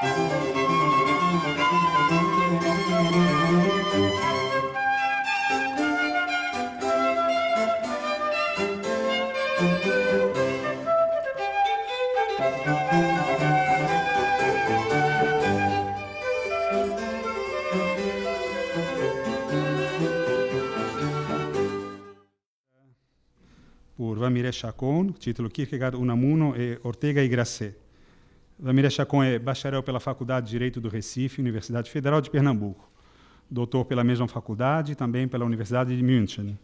Por Vamiré Chacon, título Kierkegaard, Unamuno e Ortega y Gasset. Vamiré Chacon é bacharel pela Faculdade de Direito do Recife, Universidade Federal de Pernambuco. Doutor pela mesma faculdade e também pela Universidade de München.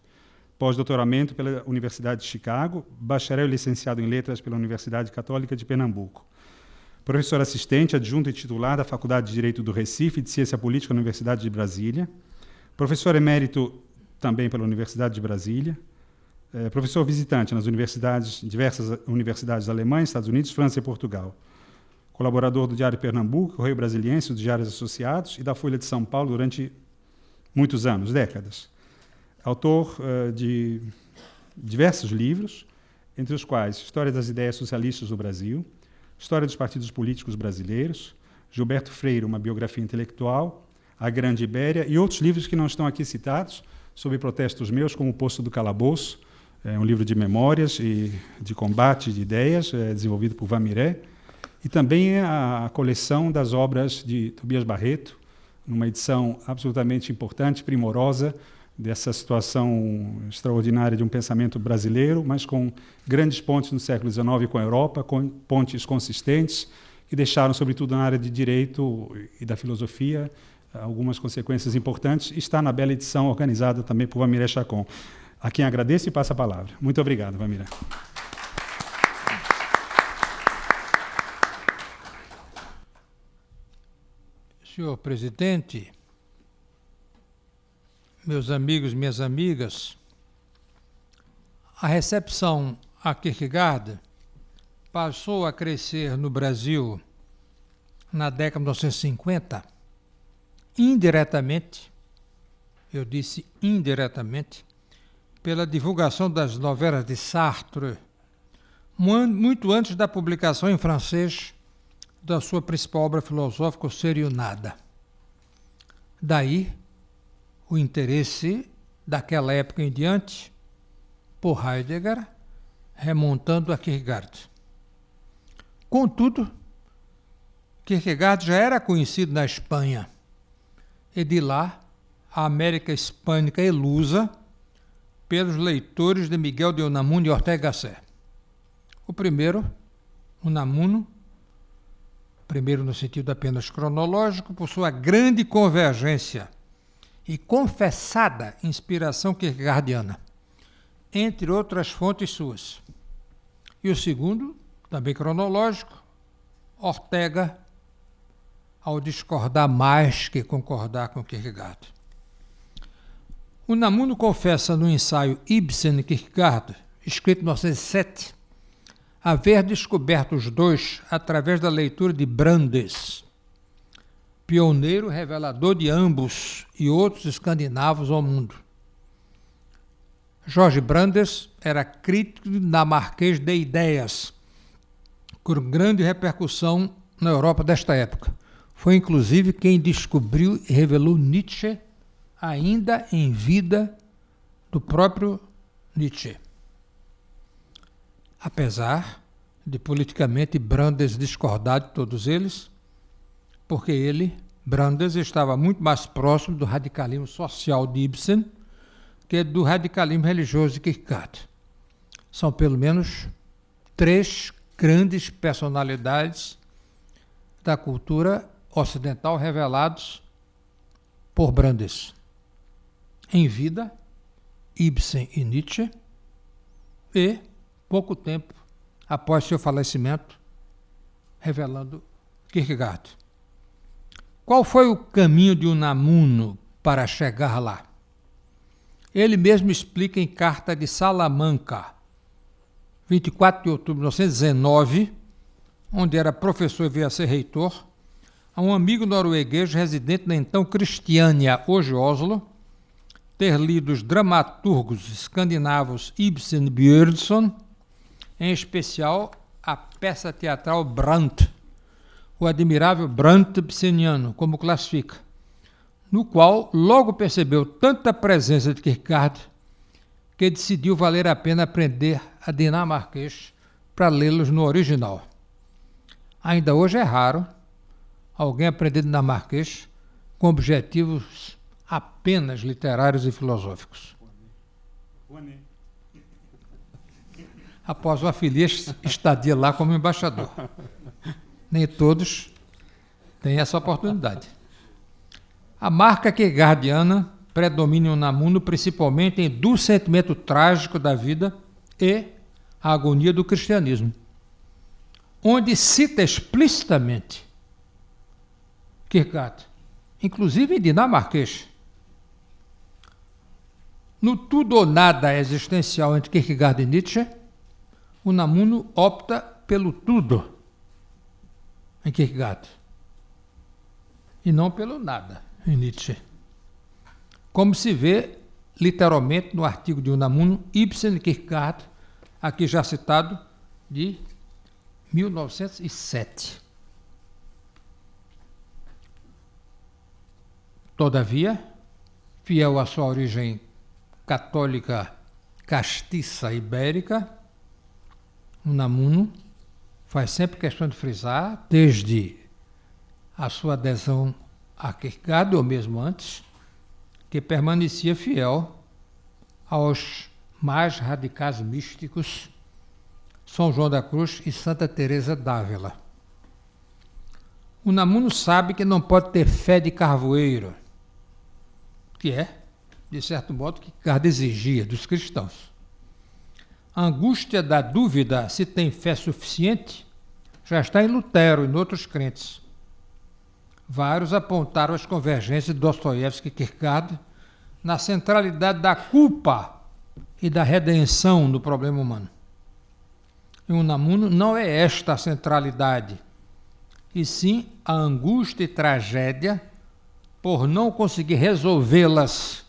Pós-doutoramento pela Universidade de Chicago, bacharel e licenciado em Letras pela Universidade Católica de Pernambuco. Professor assistente, adjunto e titular da Faculdade de Direito do Recife e de Ciência Política na Universidade de Brasília. Professor emérito também pela Universidade de Brasília. Professor visitante nas diversas universidades alemãs, Estados Unidos, França e Portugal. Colaborador do Diário Pernambuco, Correio Brasiliense, dos Diários Associados e da Folha de São Paulo durante muitos anos, décadas. Autor de diversos livros, entre os quais História das Ideias Socialistas do Brasil, História dos Partidos Políticos Brasileiros, Gilberto Freire, uma biografia intelectual, A Grande Ibéria e outros livros que não estão aqui citados, sobre protestos meus, como O Poço do Calabouço, um livro de memórias e de combate de ideias, desenvolvido por Vamiré, e também a coleção das obras de Tobias Barreto, numa edição absolutamente importante, primorosa, dessa situação extraordinária de um pensamento brasileiro, mas com grandes pontes no século XIX com a Europa, com pontes consistentes, que deixaram, sobretudo na área de direito e da filosofia, algumas consequências importantes. Está na bela edição organizada também por Vamiré Chacon, a quem agradeço e passo a palavra. Muito obrigado, Vamiré. Senhor presidente, meus amigos, minhas amigas, a recepção a Kierkegaard passou a crescer no Brasil na década de 1950, indiretamente, eu disse indiretamente, pela divulgação das novelas de Sartre, muito antes da publicação em francês da sua principal obra filosófica, O Ser e o Nada. Daí o interesse daquela época em diante por Heidegger, remontando a Kierkegaard. Contudo, Kierkegaard já era conhecido na Espanha, e de lá a América hispânica ilusa pelos leitores de Miguel de Unamuno e Ortega y Gasset. O primeiro, Unamuno, primeiro no sentido apenas cronológico, por sua grande convergência e confessada inspiração kierkegaardiana, entre outras fontes suas. E o segundo, também cronológico, Ortega, ao discordar mais que concordar com Kierkegaard. Unamuno confessa no ensaio Ibsen e Kierkegaard, escrito em 1907, haver descoberto os dois através da leitura de Brandes, pioneiro revelador de ambos e outros escandinavos ao mundo. Jorge Brandes era crítico dinamarquês de ideias, com grande repercussão na Europa desta época. Foi inclusive quem descobriu e revelou Nietzsche, ainda em vida do próprio Nietzsche. Apesar de politicamente Brandes discordar de todos eles, porque ele, Brandes, estava muito mais próximo do radicalismo social de Ibsen que do radicalismo religioso de Kierkegaard. São pelo menos 3 grandes personalidades da cultura ocidental revelados por Brandes. Em vida, Ibsen e Nietzsche, e, pouco tempo após seu falecimento, revelando Kierkegaard. Qual foi o caminho de Unamuno para chegar lá? Ele mesmo explica em Carta de Salamanca, 24 de outubro de 1919, onde era professor e veio a ser reitor, a um amigo norueguês residente na então Cristiânia, hoje Oslo, ter lido os dramaturgos escandinavos Ibsen e Bjørnson, em especial a peça teatral Brand, o admirável Brandtebseniano, como classifica, no qual logo percebeu tanta presença de Kierkegaard que decidiu valer a pena aprender a dinamarquês para lê-los no original. Ainda hoje é raro alguém aprender dinamarquês com objetivos apenas literários e filosóficos. Após uma feliz estadia lá como embaixador. Nem todos têm essa oportunidade. A marca kierkegaardiana predomina no Unamuno principalmente do sentimento trágico da vida e a agonia do cristianismo, onde cita explicitamente Kierkegaard, inclusive em dinamarquês. No tudo ou nada existencial entre Kierkegaard e Nietzsche, Unamuno opta pelo tudo em Kierkegaard e não pelo nada em Nietzsche. Como se vê literalmente no artigo de Unamuno, Ibsen e Kierkegaard, aqui já citado, de 1907. Todavia, fiel à sua origem católica castiça ibérica, Unamuno faz sempre questão de frisar, desde a sua adesão a Kierkegaard, ou mesmo antes, que permanecia fiel aos mais radicais místicos São João da Cruz e Santa Teresa d'Ávila. Unamuno sabe que não pode ter fé de carvoeiro, que é, de certo modo, que Kierkegaard exigia dos cristãos. A angústia da dúvida se tem fé suficiente já está em Lutero e em outros crentes. Vários apontaram as convergências de Dostoiévski e Kierkegaard na centralidade da culpa e da redenção do problema humano. Em Unamuno não é esta a centralidade, e sim a angústia e tragédia por não conseguir resolvê-las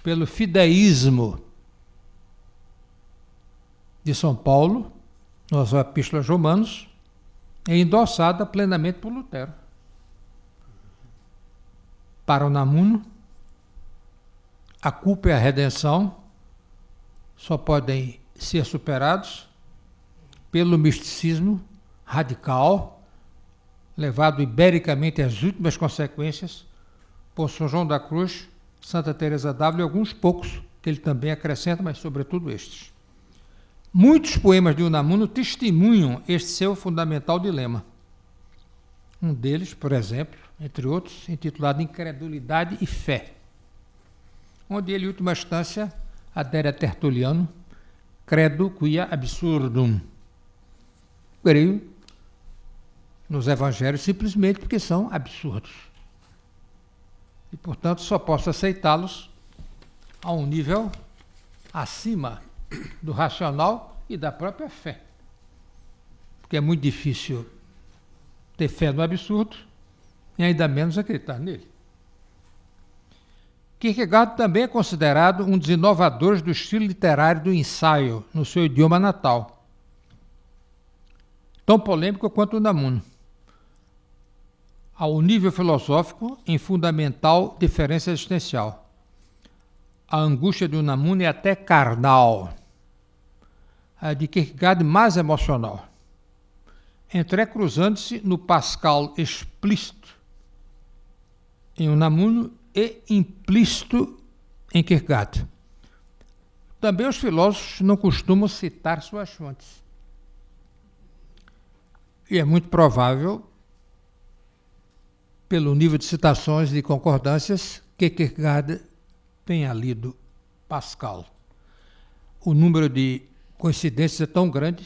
pelo fideísmo de São Paulo, nas Epístolas Romanos, é endossada plenamente por Lutero. Para Unamuno, a culpa e a redenção só podem ser superados pelo misticismo radical, levado ibericamente às últimas consequências por São João da Cruz, Santa Teresa d'Ávila e alguns poucos que ele também acrescenta, mas sobretudo estes. Muitos poemas de Unamuno testemunham este seu fundamental dilema. Um deles, por exemplo, entre outros, intitulado Incredulidade e Fé, onde ele, em última instância, adere a Tertuliano, credo quia absurdum. Creio nos evangelhos simplesmente porque são absurdos. E, portanto, só posso aceitá-los a um nível acima do racional e da própria fé. Porque é muito difícil ter fé no absurdo e ainda menos acreditar nele. Kierkegaard também é considerado um dos inovadores do estilo literário do ensaio no seu idioma natal, tão polêmico quanto o Unamuno. Ao nível filosófico, em fundamental diferença existencial. A angústia de Unamuno é até carnal, a de Kierkegaard mais emocional, entrecruzando-se no Pascal explícito em Unamuno e implícito em Kierkegaard. Também os filósofos não costumam citar suas fontes. E é muito provável, pelo nível de citações e de concordâncias, que Kierkegaard tenha lido Pascal. O número de coincidências é tão grande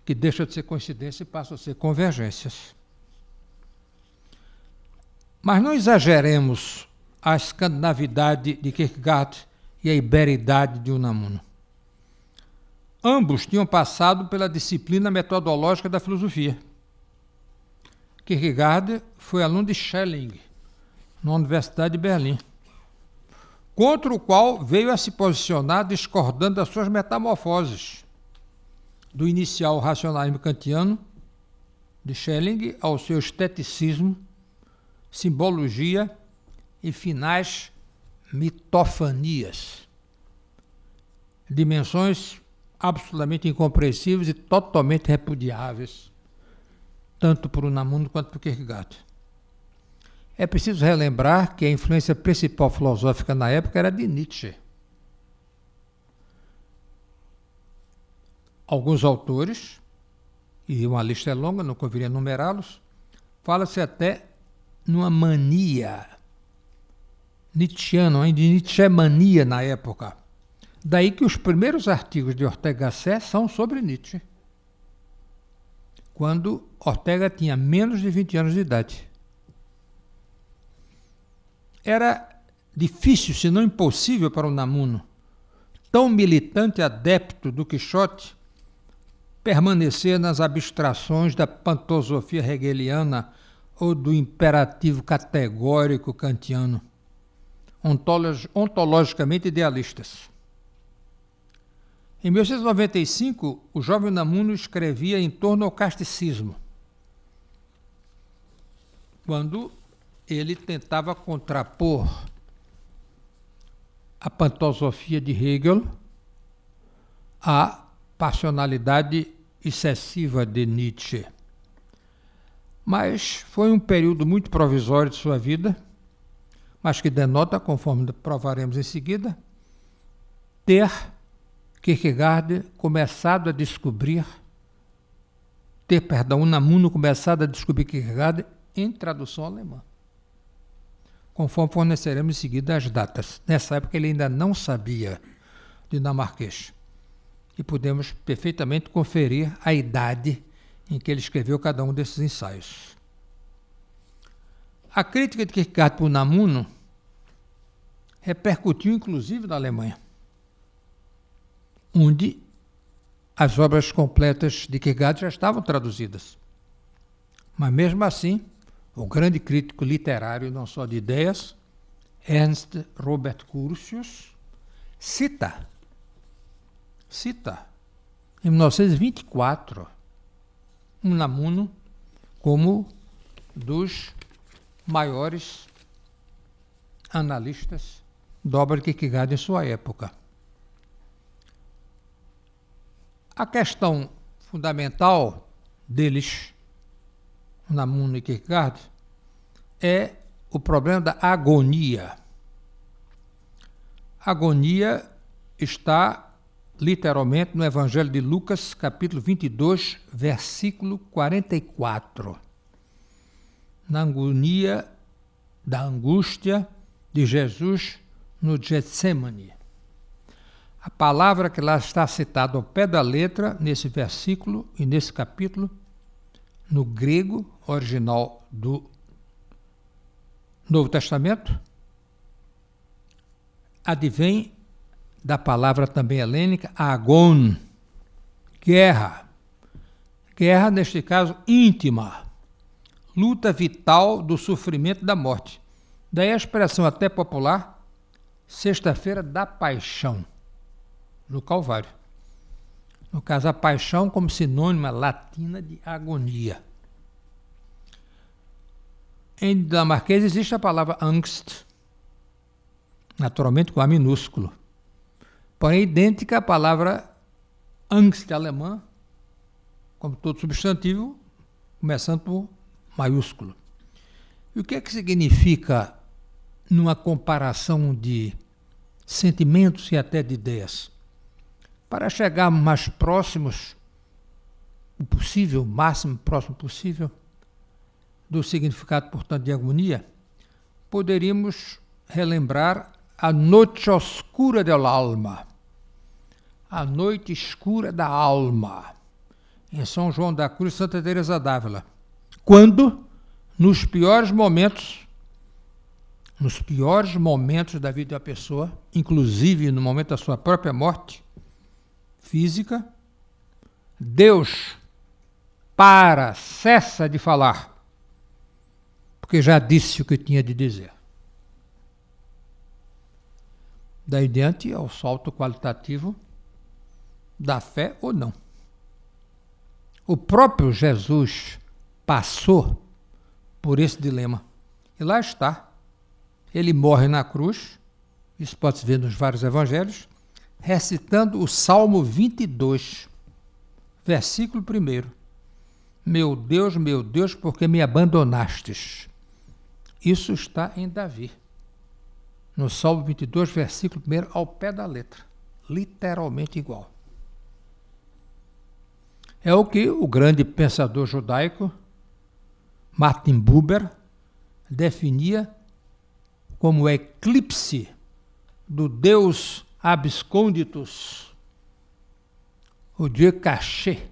que deixa de ser coincidência e passa a ser convergências. Mas não exageremos a escandinavidade de Kierkegaard e a iberidade de Unamuno. Ambos tinham passado pela disciplina metodológica da filosofia. Kierkegaard foi aluno de Schelling, na Universidade de Berlim, contra o qual veio a se posicionar discordando das suas metamorfoses, do inicial racionalismo kantiano de Schelling ao seu esteticismo, simbologia e finais mitofanias. Dimensões absolutamente incompreensíveis e totalmente repudiáveis, tanto por Unamuno quanto por Kierkegaard. É preciso relembrar que a influência principal filosófica na época era de Nietzsche. Alguns autores, e uma lista é longa, não conviria numerá-los, fala-se até numa mania nietzschiana, de Nietzschemania na época. Daí que os primeiros artigos de Ortega Gasset são sobre Nietzsche, quando Ortega tinha menos de 20 anos de idade. Era difícil, se não impossível, para Unamuno, tão militante adepto do Quixote, permanecer nas abstrações da pantosofia hegeliana ou do imperativo categórico kantiano, ontologicamente idealistas. Em 1895, o jovem Unamuno escrevia em torno ao casticismo, quando ele tentava contrapor a pantosofia de Hegel à passionalidade excessiva de Nietzsche. Mas foi um período muito provisório de sua vida, mas que denota, conforme provaremos em seguida, ter Kierkegaard começado a descobrir, Unamuno começado a descobrir Kierkegaard em tradução alemã, conforme forneceremos em seguida as datas. Nessa época ele ainda não sabia dinamarquês. E podemos perfeitamente conferir a idade em que ele escreveu cada um desses ensaios. A crítica de Kierkegaard por Unamuno repercutiu inclusive na Alemanha, onde as obras completas de Kierkegaard já estavam traduzidas. Mas mesmo assim, o grande crítico literário, não só de ideias, Ernst Robert Curtius, cita em 1924 Unamuno como dos maiores analistas da obra de Kierkegaard em sua época. A questão fundamental deles, Unamuno e Kierkegaard, é o problema da agonia. A agonia está literalmente no Evangelho de Lucas, capítulo 22, versículo 44. Na agonia da angústia de Jesus no Getsemane. A palavra que lá está citada ao pé da letra, nesse versículo e nesse capítulo, no grego original do Novo Testamento, advém da palavra também helênica, agon, guerra. Guerra, neste caso, íntima, luta vital do sofrimento e da morte. Daí a expressão até popular, sexta-feira da paixão, no Calvário. No caso, a paixão como sinônima latina de agonia. Em dinamarquês existe a palavra angst, naturalmente com A minúsculo, porém idêntica à palavra angst alemã, como todo substantivo, começando por maiúsculo. E o que é que significa, numa comparação de sentimentos e até de ideias? Para chegar mais próximos, o possível, o máximo próximo possível, do significado, portanto, de agonia, poderíamos relembrar a noite oscura del alma, a noite escura da alma, em São João da Cruz, Santa Teresa d'Ávila, quando, nos piores momentos da vida da pessoa, inclusive no momento da sua própria morte física, Deus cessa de falar, porque já disse o que tinha de dizer. Daí em diante é o salto qualitativo da fé ou não. O próprio Jesus passou por esse dilema. E lá está. Ele morre na cruz, isso pode se ver nos vários evangelhos, recitando o Salmo 22, versículo 1. Meu Deus, por que me abandonastes? Isso está em Davi, no Salmo 22, versículo 1, ao pé da letra, literalmente igual. É o que o grande pensador judaico, Martin Buber, definia como o eclipse do Deus absconditus, o Dieu caché,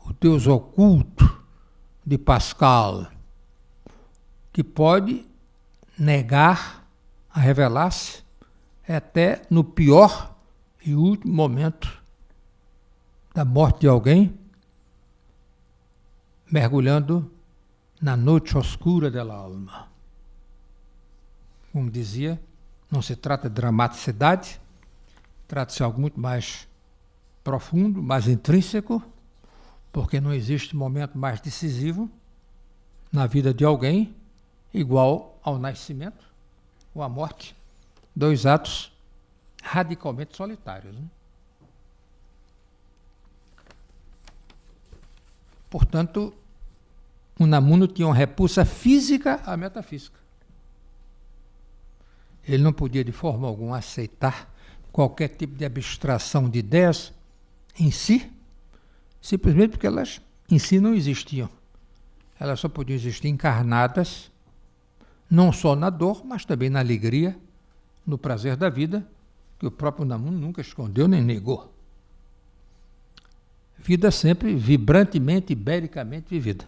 o Deus oculto de Pascal, que pode negar a revelar-se até no pior e último momento da morte de alguém, mergulhando na noite oscura da alma. Como dizia, não se trata de dramaticidade, trata-se de algo muito mais profundo, mais intrínseco, porque não existe momento mais decisivo na vida de alguém igual ao nascimento ou à morte, dois atos radicalmente solitários, né? Portanto, Unamuno tinha uma repulsa física à metafísica. Ele não podia de forma alguma aceitar qualquer tipo de abstração de ideias em si, simplesmente porque elas em si não existiam. Elas só podiam existir encarnadas, não só na dor, mas também na alegria, no prazer da vida, que o próprio Unamuno nunca escondeu nem negou. Vida sempre vibrantemente, ibericamente vivida.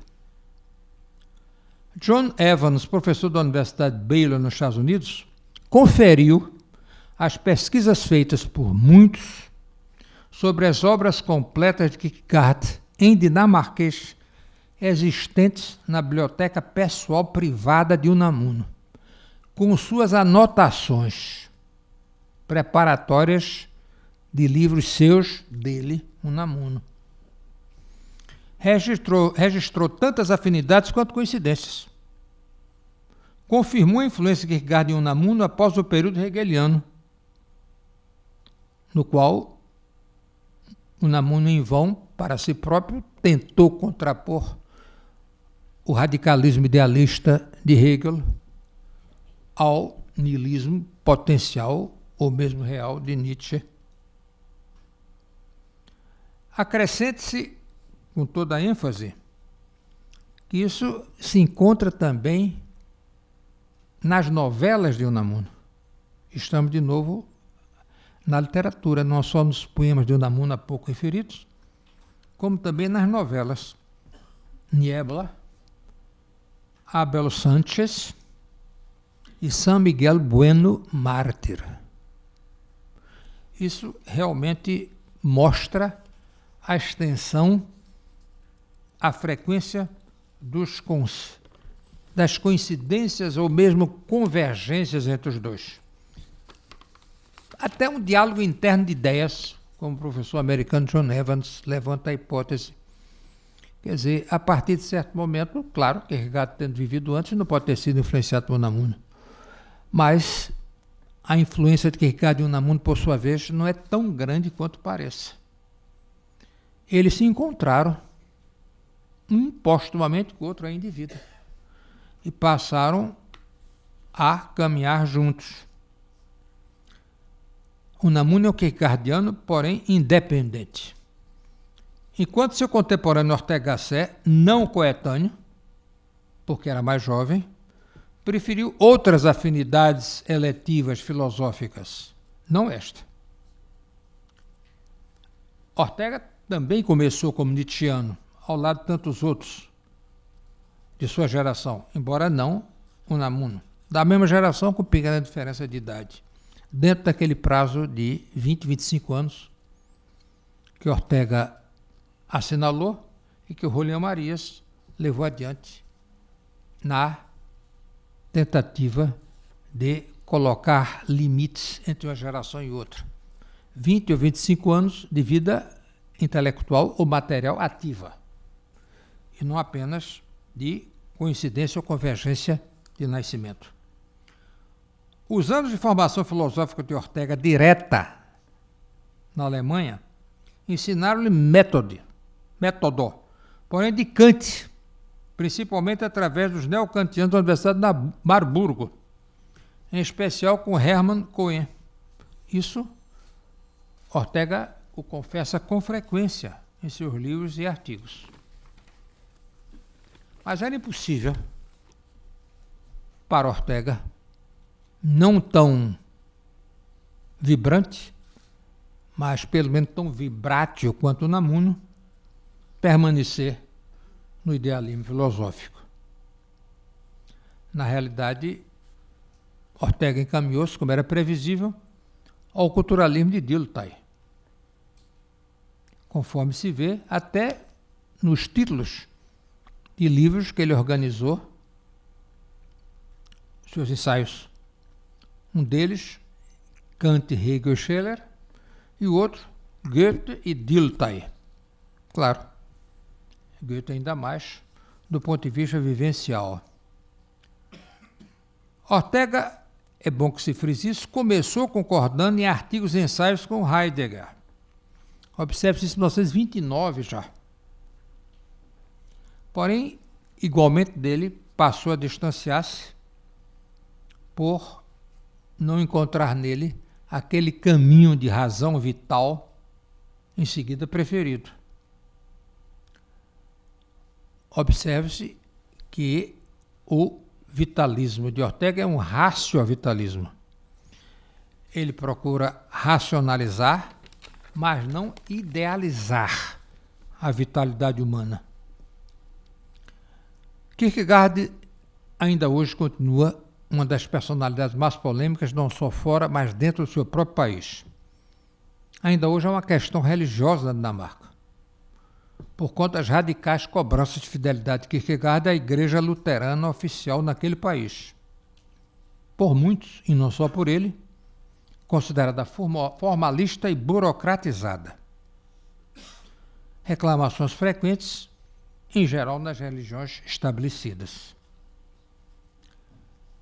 John Evans, professor da Universidade de Baylor, nos Estados Unidos, conferiu as pesquisas feitas por muitos sobre as obras completas de Kierkegaard em dinamarquês existentes na biblioteca pessoal privada de Unamuno, com suas anotações preparatórias de livros seus dele, Unamuno. Registrou tantas afinidades quanto coincidências. Confirmou a influência de Kierkegaard em Unamuno após o período hegeliano, no qual Unamuno, em vão, para si próprio, tentou contrapor o radicalismo idealista de Hegel ao niilismo potencial ou mesmo real de Nietzsche. Acrescente-se, com toda a ênfase, que isso se encontra também nas novelas de Unamuno. Estamos, de novo, na literatura, não só nos poemas de Unamuno há pouco referidos, como também nas novelas. Niebla, Abel Sánchez e San Miguel Bueno Mártir. Isso realmente mostra a extensão, a frequência das coincidências ou mesmo convergências entre os dois. Até um diálogo interno de ideias, como o professor americano John Evans levanta a hipótese. Quer dizer, a partir de certo momento, claro, Kierkegaard tendo vivido antes não pode ter sido influenciado por Unamuno, mas a influência de Kierkegaard e Unamuno, por sua vez, não é tão grande quanto parece. Eles se encontraram, um postumamente com o outro ainda em vida, e passaram a caminhar juntos. Unamuno é o kierkegaardiano, porém independente. Enquanto seu contemporâneo Ortega Gasset, não coetâneo, porque era mais jovem, preferiu outras afinidades eletivas filosóficas, não esta. Ortega também começou como nietzschiano, ao lado de tantos outros de sua geração, embora não Unamuno, da mesma geração com pequena diferença de idade, dentro daquele prazo de 20, 25 anos que Ortega assinalou e que o Julián Marías levou adiante na tentativa de colocar limites entre uma geração e outra. 20 ou 25 anos de vida intelectual ou material ativa. e não apenas de coincidência ou convergência de nascimento. Os anos de formação filosófica de Ortega direta na Alemanha ensinaram-lhe método, porém de Kant, principalmente através dos neocantianos da Universidade de Marburgo, em especial com Hermann Cohen. Isso Ortega o confessa com frequência em seus livros e artigos. Mas era impossível para Ortega, não tão vibrante, mas pelo menos tão vibrátil quanto Unamuno, permanecer no idealismo filosófico. Na realidade, Ortega encaminhou-se, como era previsível, ao culturalismo de Dilthey, conforme se vê até nos títulos de livros que ele organizou, seus ensaios. Um deles, Kant, Hegel e Scheler, e o outro, Goethe e Dilthey. Claro, Goethe ainda mais do ponto de vista vivencial. Ortega, é bom que se frise isso, começou concordando em artigos e ensaios com Heidegger. Observe-se isso em 1929 já. Porém, igualmente dele, passou a distanciar-se por não encontrar nele aquele caminho de razão vital em seguida preferido. Observe-se que o vitalismo de Ortega é um racio-vitalismo. Ele procura racionalizar, mas não idealizar a vitalidade humana. Kierkegaard ainda hoje continua uma das personalidades mais polêmicas, não só fora, mas dentro do seu próprio país. Ainda hoje é uma questão religiosa na Dinamarca, por conta das radicais cobranças de fidelidade de Kierkegaard à igreja luterana oficial naquele país. Por muitos, e não só por ele, considerada formalista e burocratizada. Reclamações frequentes, em geral nas religiões estabelecidas.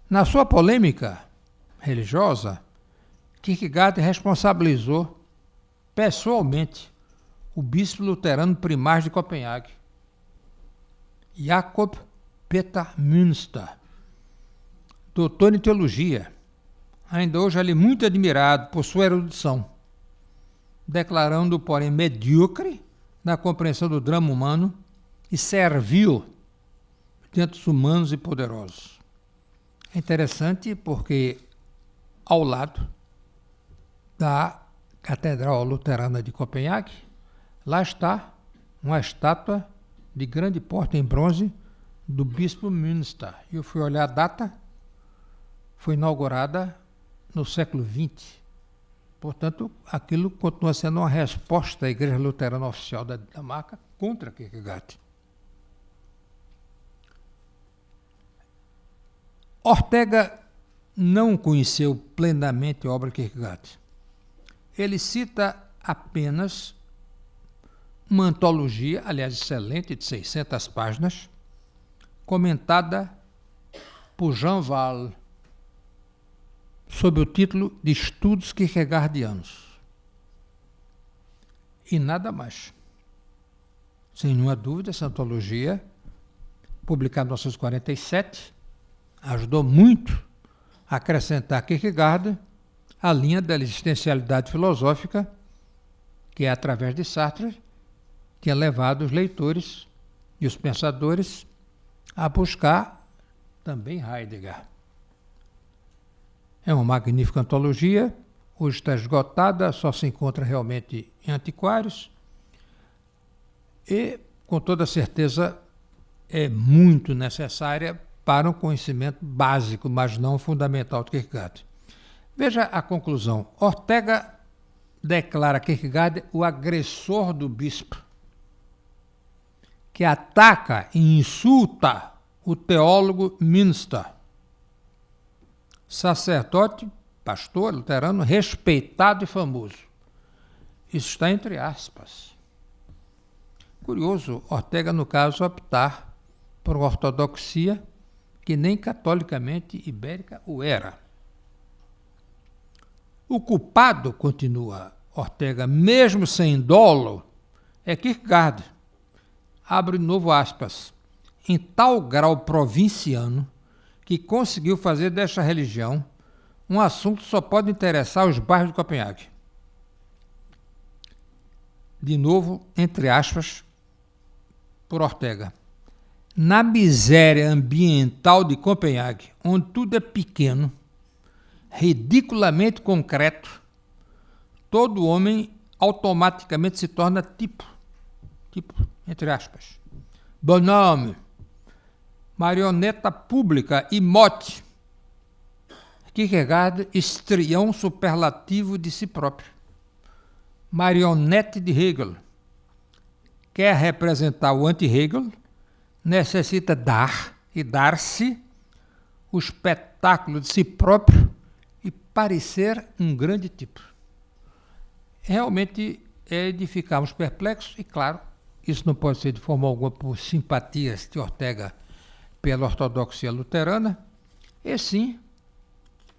Na sua polêmica religiosa, Kierkegaard responsabilizou pessoalmente o bispo luterano primário de Copenhague, Jacob Peter Münster, doutor em teologia, ainda hoje ali muito admirado por sua erudição, declarando-o, porém, medíocre na compreensão do drama humano e servil diante dos humanos e poderosos. É interessante porque, ao lado da Catedral Luterana de Copenhague, lá está uma estátua de grande porte em bronze do bispo Münster. Eu fui olhar a data, foi inaugurada no século XX. Portanto, aquilo continua sendo uma resposta da Igreja Luterana Oficial da Dinamarca contra Kierkegaard. Ortega não conheceu plenamente a obra de Kierkegaard. Ele cita apenas uma antologia, aliás, excelente, de 600 páginas, comentada por Jean Wahl, sob o título de Estudos Kierkegaardianos. E nada mais. Sem nenhuma dúvida, essa antologia, publicada em 1947, ajudou muito a acrescentar Kierkegaard à linha da existencialidade filosófica que, através de Sartre, tinha levado os leitores e os pensadores a buscar também Heidegger. É uma magnífica antologia, hoje está esgotada, só se encontra realmente em antiquários e, com toda certeza, é muito necessária para um conhecimento básico, mas não fundamental de Kierkegaard. Veja a conclusão. Ortega declara Kierkegaard o agressor do bispo, que ataca e insulta o teólogo Münster, sacerdote, pastor luterano, respeitado e famoso. Isso está entre aspas. Curioso, Ortega, no caso, optar por uma ortodoxia que nem catolicamente ibérica o era. O culpado, continua Ortega, mesmo sem dolo, é Kierkegaard. Abre novo aspas. Em tal grau provinciano que conseguiu fazer desta religião um assunto que só pode interessar os bairros de Copenhague. De novo, entre aspas, por Ortega. Na miséria ambiental de Copenhague, onde tudo é pequeno, ridiculamente concreto, todo homem automaticamente se torna tipo, entre aspas, bonhomme, marioneta pública e mote. Kierkegaard estrião superlativo de si próprio. Marionete de Hegel. Quer representar o anti-Hegel, necessita dar e dar-se o espetáculo de si próprio e parecer um grande tipo. Realmente é de ficarmos perplexos, e claro, isso não pode ser de forma alguma por simpatias de Ortega pela ortodoxia luterana, e sim,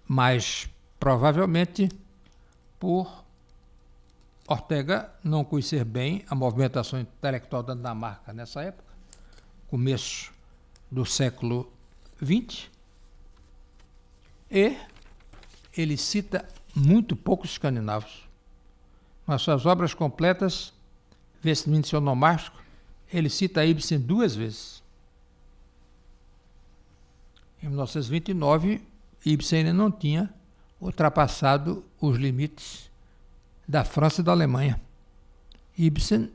mas provavelmente por Ortega não conhecer bem a movimentação intelectual da Dinamarca nessa época, começo do século XX, e ele cita muito poucos escandinavos. Nas suas obras completas, vê-se no índice onomástico, ele cita Ibsen 2 vezes. Em 1929, Ibsen ainda não tinha ultrapassado os limites da França e da Alemanha. Ibsen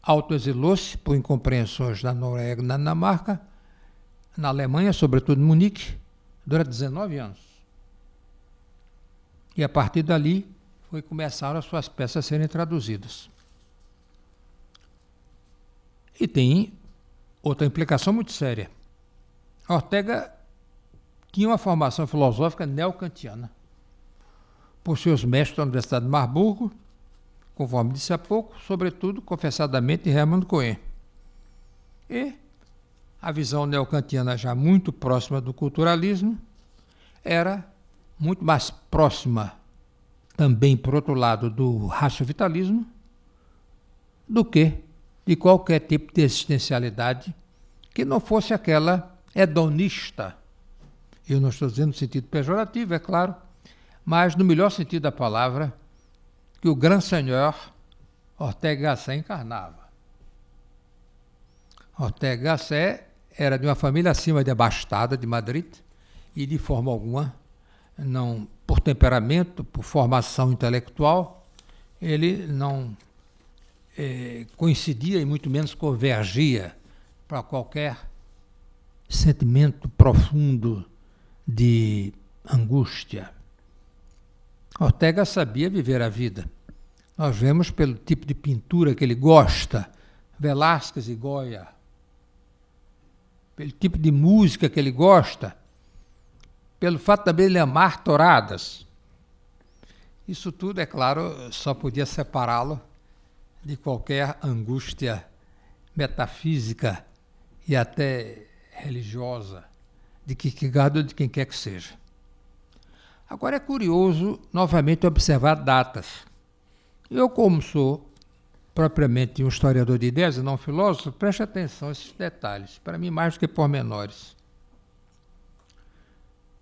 autoexilou-se por incompreensões da Noruega e da Dinamarca, na Alemanha, sobretudo em Munique, durante 19 anos. E a partir dali começaram as suas peças a serem traduzidas. E tem outra implicação muito séria. Ortega tinha uma formação filosófica neocantiana, por seus mestres da Universidade de Marburgo, conforme disse há pouco, sobretudo, confessadamente, Hermann Cohen. E a visão neocantiana, já muito próxima do culturalismo, era muito mais próxima, também, por outro lado, do ratio-vitalismo, do que de qualquer tipo de existencialidade que não fosse aquela hedonista. Eu não estou dizendo no sentido pejorativo, é claro, mas no melhor sentido da palavra, que o Grand Seigneur Ortega y Gasset encarnava. Ortega y Gasset era de uma família acima de abastada de Madrid e, de forma alguma, não, por temperamento, por formação intelectual, ele não coincidia e muito menos convergia para qualquer sentimento profundo de angústia. Ortega sabia viver a vida. Nós vemos pelo tipo de pintura que ele gosta, Velázquez e Goya, pelo tipo de música que ele gosta, pelo fato também de ele amar touradas. Isso tudo, é claro, só podia separá-lo de qualquer angústia metafísica e até religiosa de Kierkegaard ou de quem quer que seja. Agora é curioso, novamente, observar datas. Eu, como sou propriamente um historiador de ideias e não um filósofo, preste atenção a esses detalhes, para mim mais do que pormenores.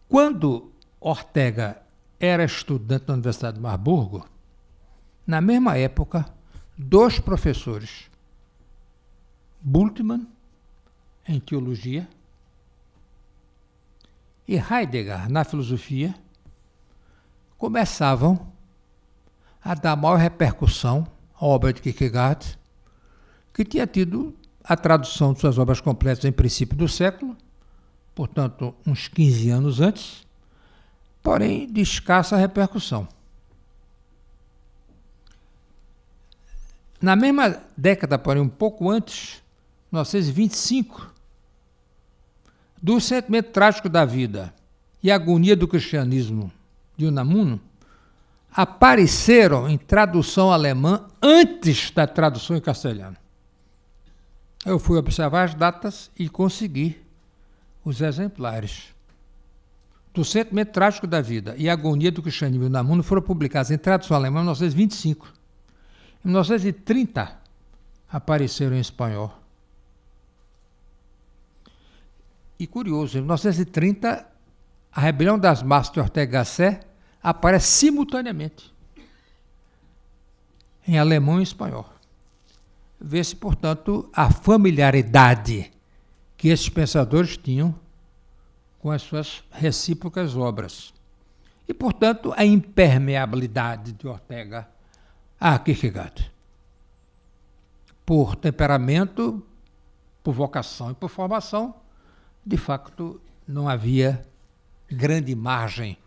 Quando Ortega era estudante na Universidade de Marburgo, na mesma época, 2 professores, Bultmann, em teologia, e Heidegger, na filosofia, começavam a dar maior repercussão à obra de Kierkegaard, que tinha tido a tradução de suas obras completas em princípio do século, portanto, uns 15 anos antes, porém de escassa repercussão. Na mesma década, porém um pouco antes, 1925, do sentimento trágico da vida e agonia do cristianismo de Unamuno, apareceram em tradução alemã antes da tradução em castelhano. Eu fui observar as datas e consegui os exemplares do Sentimento Trágico da Vida e a Agonia do Cristianismo e Unamuno foram publicados em tradução alemã em 1925. Em 1930, apareceram em espanhol. E curioso, em 1930, a Rebelião das Massas de Ortega y Gasset aparece simultaneamente em alemão e espanhol. Vê-se, portanto, a familiaridade que esses pensadores tinham com as suas recíprocas obras. E, portanto, a impermeabilidade de Ortega a Kierkegaard. Por temperamento, por vocação e por formação, de facto, não havia grande margem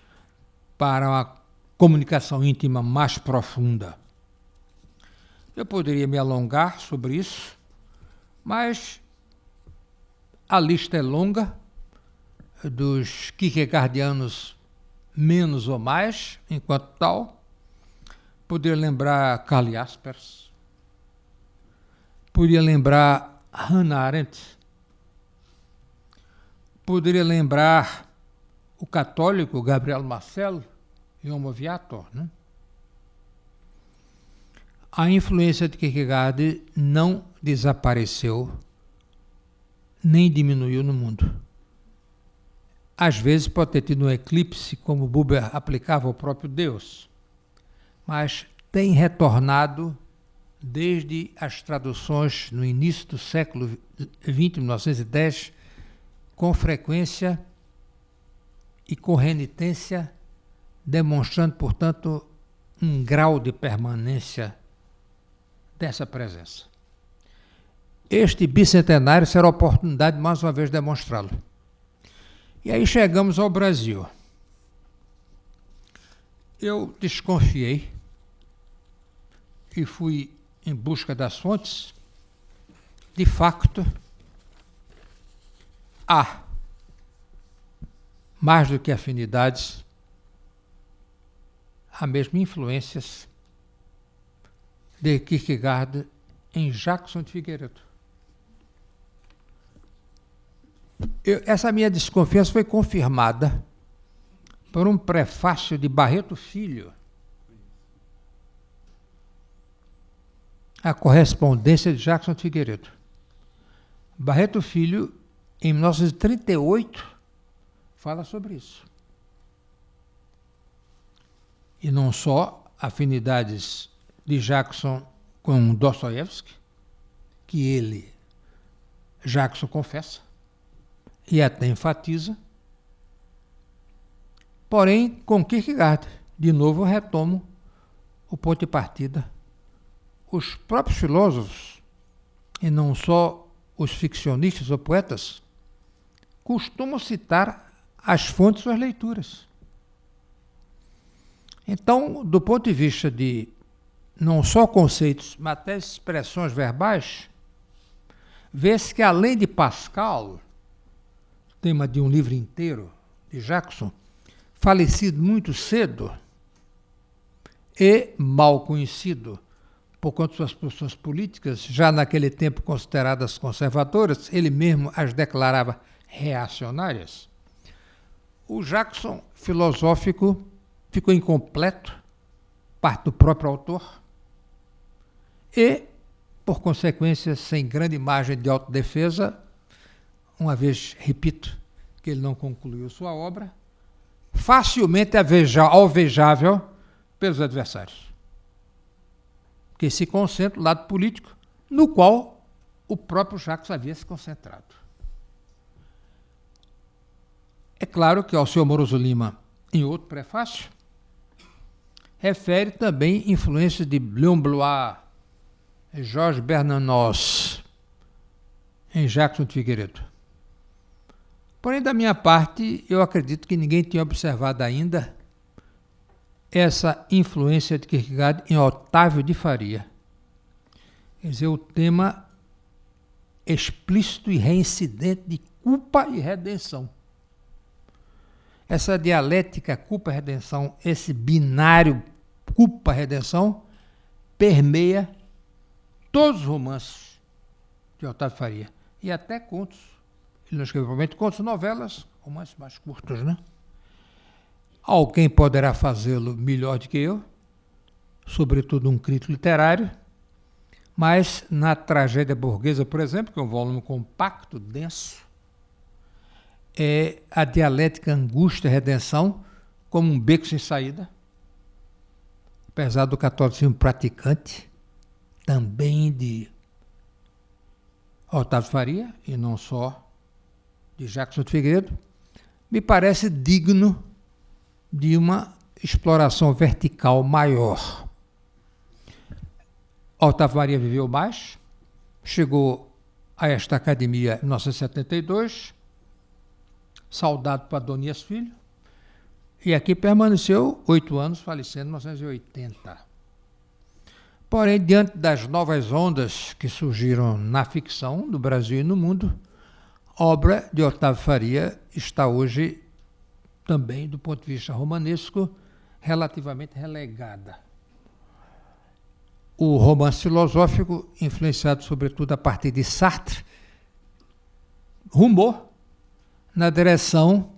para uma comunicação íntima mais profunda. Eu poderia me alongar sobre isso, mas a lista é longa, dos kierkegaardianos menos ou mais, enquanto tal. Poderia lembrar Karl Jaspers, poderia lembrar Hannah Arendt, poderia lembrar o católico Gabriel Marcel e Homo Viator, né? A influência de Kierkegaard não desapareceu nem diminuiu no mundo. Às vezes pode ter tido um eclipse, como Buber aplicava ao próprio Deus, mas tem retornado desde as traduções no início do século XX, 1910, com frequência e com renitência, demonstrando, portanto, um grau de permanência dessa presença. Este bicentenário será a oportunidade de mais uma vez demonstrá-lo. E aí chegamos ao Brasil. Eu desconfiei e fui em busca das fontes. De facto, há, mais do que afinidades, há mesmo influências de Kierkegaard em Jackson de Figueiredo. Essa minha desconfiança foi confirmada por um prefácio de Barreto Filho, a correspondência de Jackson de Figueiredo. Barreto Filho, em 1938, fala sobre isso. E não só afinidades de Jackson com Dostoiévski, que ele, Jackson, confessa e até enfatiza, porém com Kierkegaard. De novo eu retomo o ponto de partida. Os próprios filósofos, e não só os ficcionistas ou poetas, costumam citar as fontes de suas leituras. Então, do ponto de vista de não só conceitos, mas até expressões verbais, vê-se que além de Pascal, tema de um livro inteiro de Jackson, falecido muito cedo e mal conhecido por conta de suas posições políticas, já naquele tempo consideradas conservadoras, ele mesmo as declarava reacionárias. O Jackson filosófico ficou incompleto, parte do próprio autor, e, por consequência, sem grande margem de autodefesa, uma vez, repito, que ele não concluiu sua obra, facilmente alvejável pelos adversários, que se concentra no lado político, no qual o próprio Jackson havia se concentrado. É claro que Alceu Moroso Lima, em outro prefácio, refere também influências de Leon Blois e Georges Bernanos em Jackson de Figueiredo. Porém, da minha parte, eu acredito que ninguém tinha observado ainda essa influência de Kierkegaard em Otávio de Faria. Quer dizer, o tema explícito e reincidente de culpa e redenção. Essa dialética culpa-redenção, esse binário culpa-redenção, permeia todos os romances de Otávio Faria. E até contos. Ele não escreveu provavelmente contos, novelas, romances mais curtos, né? Alguém poderá fazê-lo melhor do que eu, sobretudo um crítico literário, mas na Tragédia Burguesa, por exemplo, que é um volume compacto, denso, é a dialética angústia e redenção como um beco sem saída, apesar do catolicismo praticante, também de Otávio Faria, e não só de Jackson de Figueiredo, me parece digno de uma exploração vertical maior. Otávio Faria viveu mais, chegou a esta academia em 1972, saudado por Adonias Filho, e aqui permaneceu 8 anos, falecendo em 1980. Porém, diante das novas ondas que surgiram na ficção do Brasil e no mundo, a obra de Otávio Faria está hoje, também do ponto de vista romanesco, relativamente relegada. O romance filosófico, influenciado sobretudo a partir de Sartre, rumou na direção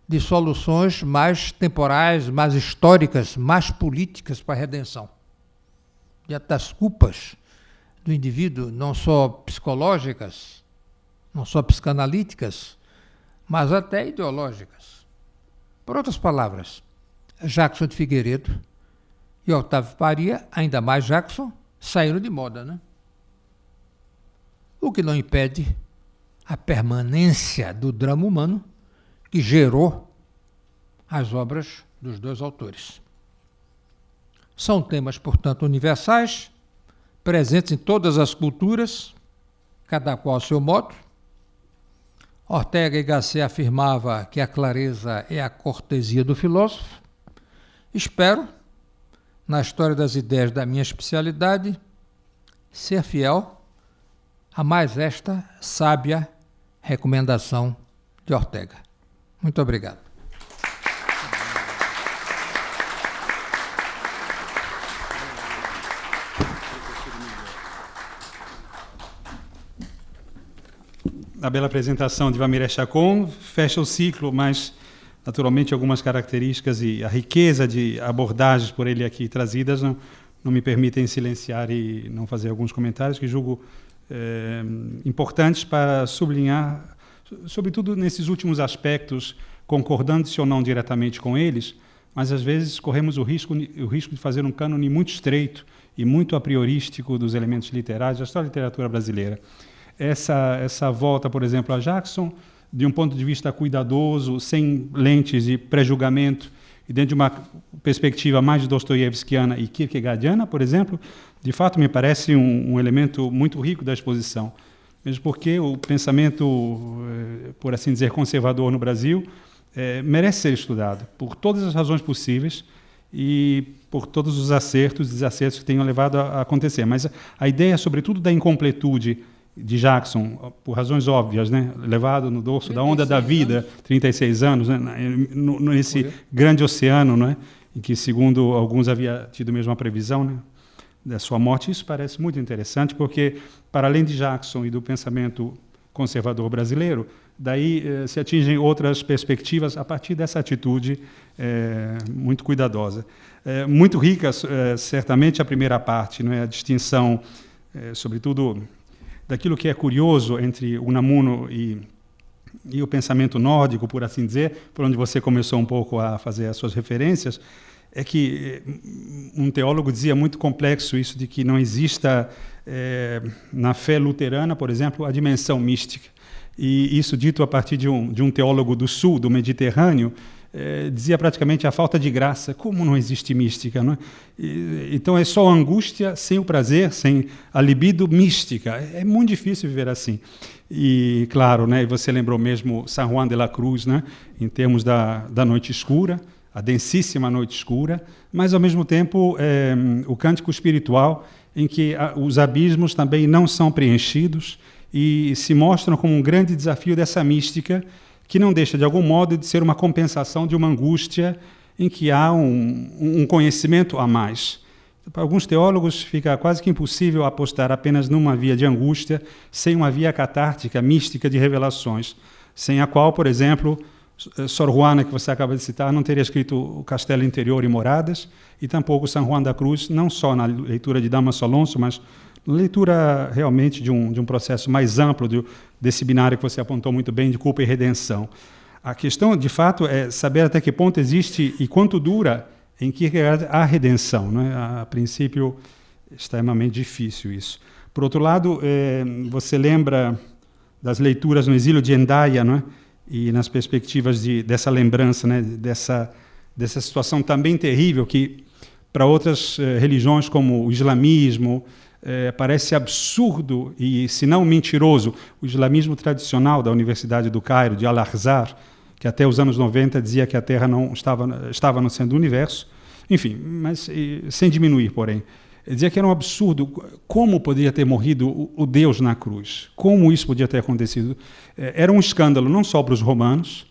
de soluções mais temporais, mais históricas, mais políticas para a redenção. Diante das culpas do indivíduo, não só psicológicas, não só psicanalíticas, mas até ideológicas. Por outras palavras, Jackson de Figueiredo e Otávio Faria, ainda mais Jackson, saíram de moda, né? O que não impede a permanência do drama humano que gerou as obras dos dois autores. São temas, portanto, universais, presentes em todas as culturas, cada qual ao seu modo. Ortega y Gasset afirmava que a clareza é a cortesia do filósofo. Espero, na história das ideias da minha especialidade, ser fiel a mais esta sábia recomendação de Ortega. Muito obrigado. A bela apresentação de Vanmires Chacon fecha o ciclo, mas naturalmente algumas características e a riqueza de abordagens por ele aqui trazidas não me permitem silenciar e não fazer alguns comentários que julgo importantes para sublinhar, sobretudo nesses últimos aspectos, concordando-se ou não diretamente com eles, mas às vezes corremos o risco de fazer um cânone muito estreito e muito a priorístico dos elementos literários da história da literatura brasileira. Essa volta, por exemplo, a Jackson, de um ponto de vista cuidadoso, sem lentes de pré-julgamento, e dentro de uma perspectiva mais dostoiévskiana e kierkegaardiana, por exemplo, de fato me parece um elemento muito rico da exposição, mesmo porque o pensamento, por assim dizer, conservador no Brasil merece ser estudado por todas as razões possíveis e por todos os acertos e desacertos que tenham levado a acontecer. Mas a ideia, sobretudo, da incompletude de Jackson, por razões óbvias, né? Levado no dorso da onda da vida, anos. 36 anos, né? Nesse grande oceano, né? Em que, segundo alguns, havia tido mesmo a previsão, né? Da sua morte. Isso parece muito interessante, porque, para além de Jackson e do pensamento conservador brasileiro, daí se atingem outras perspectivas a partir dessa atitude muito cuidadosa. Muito rica, certamente, a primeira parte, não é? A distinção, sobretudo, daquilo que é curioso entre o Unamuno e o pensamento nórdico, por assim dizer, por onde você começou um pouco a fazer as suas referências, é que um teólogo dizia muito complexo isso de que não exista na fé luterana, por exemplo, a dimensão mística. E isso dito a partir de um teólogo do sul, do Mediterrâneo, dizia praticamente a falta de graça. Como não existe mística, não é? Então é só a angústia sem o prazer, sem a libido mística. É muito difícil viver assim. E, claro, né, você lembrou mesmo San Juan de la Cruz, né, em termos da noite escura, a densíssima noite escura, mas, ao mesmo tempo, o cântico espiritual, em que os abismos também não são preenchidos e se mostram como um grande desafio dessa mística, que não deixa, de algum modo, de ser uma compensação de uma angústia em que há um conhecimento a mais. Para alguns teólogos fica quase que impossível apostar apenas numa via de angústia, sem uma via catártica, mística de revelações, sem a qual, por exemplo, Sor Juana, que você acaba de citar, não teria escrito o Castelo Interior e Moradas, e tampouco São Juan da Cruz, não só na leitura de Damaso Alonso, mas na leitura realmente de um processo mais amplo desse binário que você apontou muito bem, de culpa e redenção. A questão, de fato, é saber até que ponto existe e quanto dura em Kierkegaard a redenção. Não é? A princípio, extremamente difícil isso. Por outro lado, você lembra das leituras no exílio de Hendaia, não é? E nas perspectivas dessa lembrança, né? dessa situação também terrível que, para outras religiões como o islamismo, parece absurdo e, se não mentiroso, o islamismo tradicional da Universidade do Cairo, de Al-Azhar, que até os anos 90 dizia que a Terra não estava no centro do universo, enfim, mas sem diminuir, porém. Dizia que era um absurdo. Como poderia ter morrido o Deus na cruz? Como isso podia ter acontecido? Era um escândalo não só para os romanos,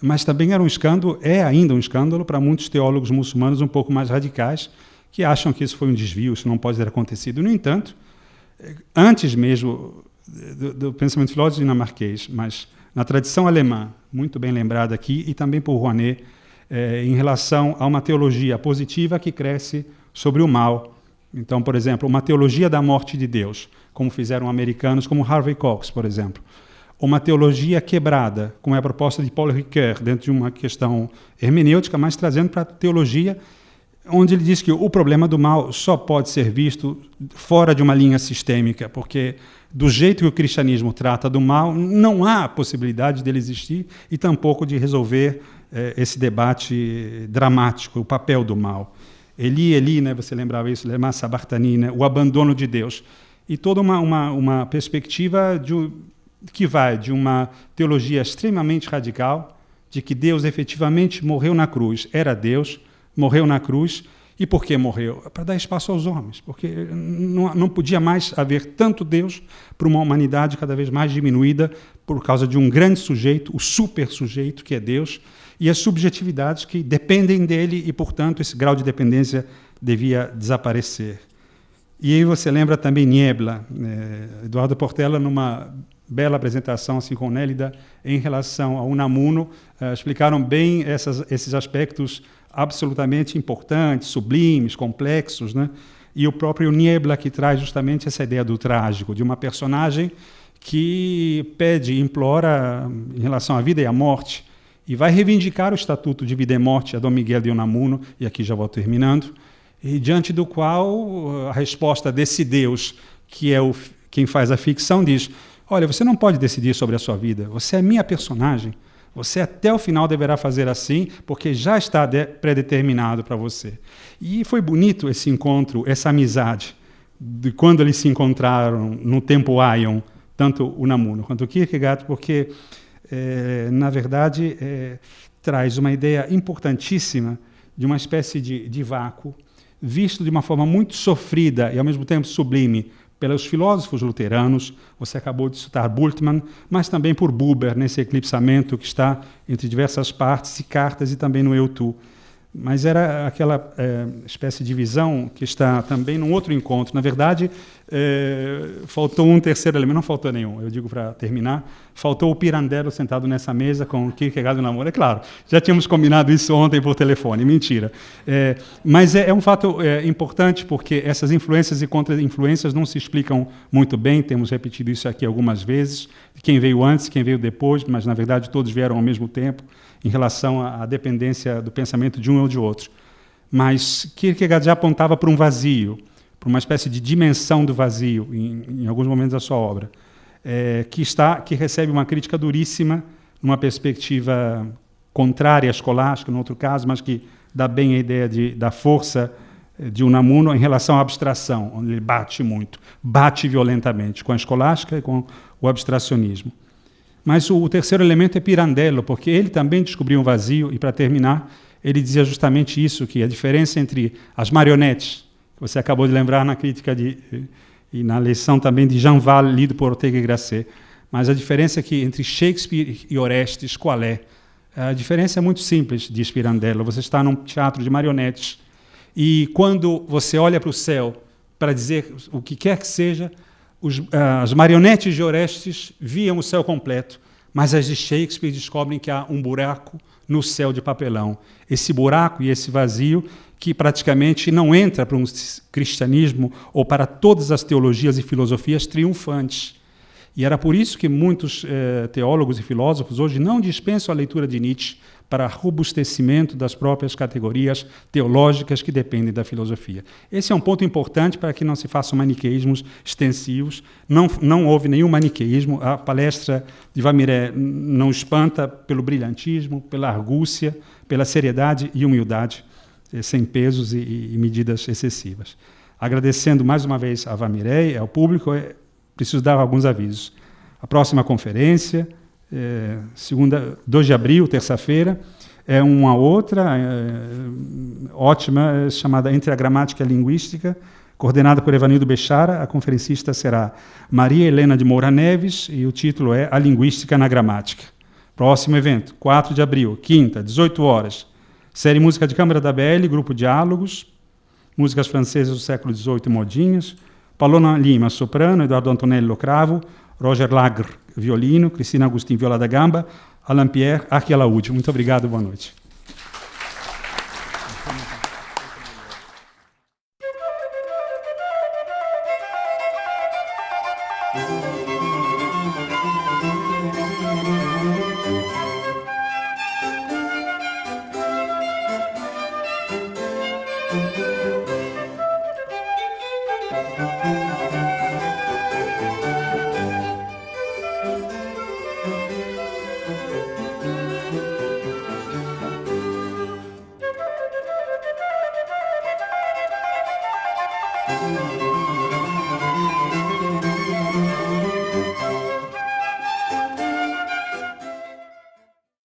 mas também era um escândalo, é ainda um escândalo para muitos teólogos muçulmanos um pouco mais radicais, que acham que isso foi um desvio, isso não pode ter acontecido. No entanto, antes mesmo do pensamento filósofo dinamarquês, mas na tradição alemã, muito bem lembrada aqui, e também por Rouanet, em relação a uma teologia positiva que cresce sobre o mal. Então, por exemplo, uma teologia da morte de Deus, como fizeram americanos como Harvey Cox, por exemplo. Uma teologia quebrada, como é a proposta de Paul Ricoeur, dentro de uma questão hermenêutica, mas trazendo para a teologia, onde ele diz que o problema do mal só pode ser visto fora de uma linha sistêmica, porque do jeito que o cristianismo trata do mal, não há possibilidade dele existir e tampouco de resolver esse debate dramático, o papel do mal. Eli, né, você lembrava isso, Lema Sabachthani, né, o abandono de Deus. E toda uma perspectiva que vai de uma teologia extremamente radical, de que Deus efetivamente morreu na cruz, era Deus, morreu na cruz. E por que morreu? Para dar espaço aos homens, porque não podia mais haver tanto Deus para uma humanidade cada vez mais diminuída por causa de um grande sujeito, o super sujeito que é Deus, e as subjetividades que dependem dele e, portanto, esse grau de dependência devia desaparecer. E aí você lembra também Niebla, Eduardo Portela, numa bela apresentação assim com Nélida, em relação ao Unamuno, explicaram bem esses aspectos absolutamente importantes, sublimes, complexos, né? E o próprio Niebla que traz justamente essa ideia do trágico, de uma personagem que pede, implora em relação à vida e à morte, e vai reivindicar o estatuto de vida e morte a Dom Miguel de Unamuno, e aqui já vou terminando, e diante do qual a resposta desse Deus, que é quem faz a ficção, diz: olha, você não pode decidir sobre a sua vida, você é minha personagem, você até o final deverá fazer assim, porque já está predeterminado para você. E foi bonito esse encontro, essa amizade, de quando eles se encontraram no tempo Aion, tanto o Unamuno quanto o Kierkegaard, porque, na verdade, traz uma ideia importantíssima de uma espécie de vácuo, visto de uma forma muito sofrida e, ao mesmo tempo, sublime, pelos filósofos luteranos. Você acabou de citar Bultmann, mas também por Buber, nesse eclipsamento que está entre diversas partes e cartas, e também no Eu Tu. Mas era aquela espécie de visão que está também num outro encontro. Na verdade, faltou um terceiro elemento, não faltou nenhum, eu digo para terminar, faltou o Pirandello sentado nessa mesa com o Kierkegaard no namoro. É claro, já tínhamos combinado isso ontem por telefone, mentira. Mas é um fato importante, porque essas influências e contra-influências não se explicam muito bem, temos repetido isso aqui algumas vezes, quem veio antes, quem veio depois, mas na verdade todos vieram ao mesmo tempo, em relação à dependência do pensamento de um ou de outro. Mas Kierkegaard já apontava para um vazio, para uma espécie de dimensão do vazio, em alguns momentos da sua obra, que recebe uma crítica duríssima, numa perspectiva contrária à escolástica, no outro caso, mas que dá bem a ideia da força de Unamuno em relação à abstração, onde ele bate violentamente com a escolástica e com o abstracionismo. Mas o terceiro elemento é Pirandello, porque ele também descobriu um vazio, e, para terminar, ele dizia justamente isso, que a diferença entre as marionetes, que você acabou de lembrar na crítica e na lição também de Jean Val, lido por Ortega y Gasset, mas a diferença que entre Shakespeare e Orestes, qual é? A diferença é muito simples, diz Pirandello. Você está num teatro de marionetes, E quando você olha para o céu para dizer o que quer que seja, as marionetes de Orestes viam o céu completo, mas as de Shakespeare descobrem que há um buraco no céu de papelão. Esse buraco e esse vazio que praticamente não entra para um cristianismo ou para todas as teologias e filosofias triunfantes. E era por isso que muitos teólogos e filósofos hoje não dispensam a leitura de Nietzsche para robustecimento das próprias categorias teológicas que dependem da filosofia. Esse é um ponto importante para que não se façam maniqueísmos extensivos. Não houve nenhum maniqueísmo. A palestra de Vamiré não espanta pelo brilhantismo, pela argúcia, pela seriedade e humildade, sem pesos e medidas excessivas. Agradecendo mais uma vez a Vamiré e ao público, preciso dar alguns avisos. A próxima conferência, 2 de abril, terça-feira, é uma outra ótima, chamada Entre a Gramática e a Linguística, coordenada por Evanildo Bechara. A conferencista será Maria Helena de Moura Neves e o título é A Linguística na Gramática. Próximo evento, 4 de abril, quinta, 18 horas, série Música de Câmara da BL, Grupo Diálogos, músicas francesas do século XVIII e modinhas, Paloma Lima, soprano, Eduardo Antonello, cravo, Roger Lagre, violino, Cristina Agustin, viola da gamba, Alain Pierre, arquialaúde. Muito obrigado, boa noite.